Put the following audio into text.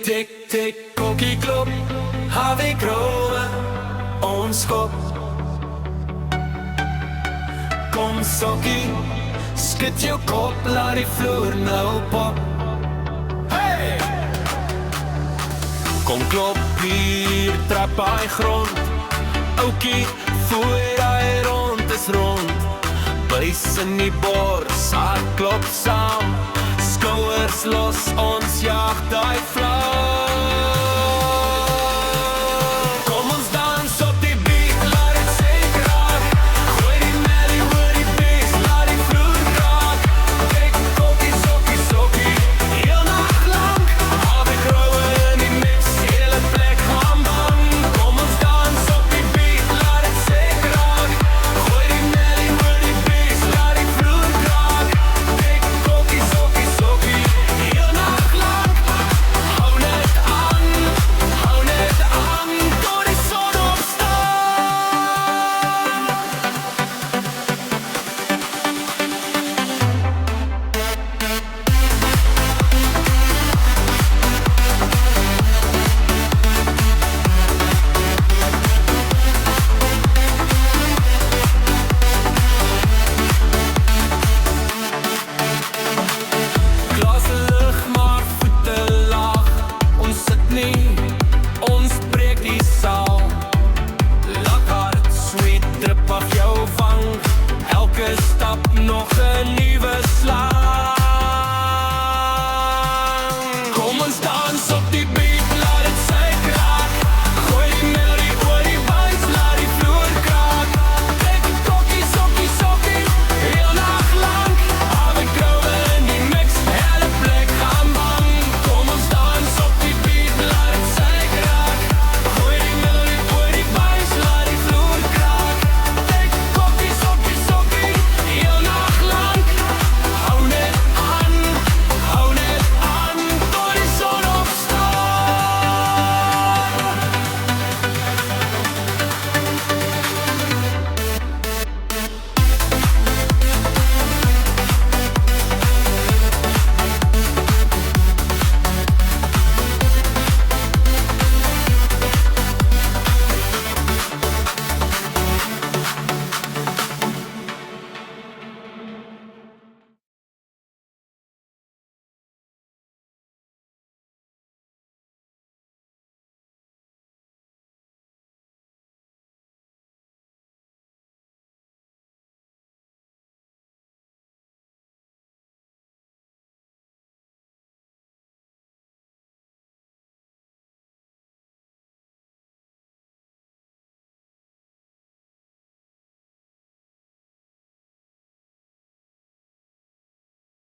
tik, tik, kokkie klop, HW Krone, ons kop. Kom sokkie, skud jou kop, laat die vloer nou pop. Hey! Kom klop hier, trap hy grond. Oukie, voel hy rond is rond. Buis in die bors, hart klop saam. Skouers los, ons jaag die vlag.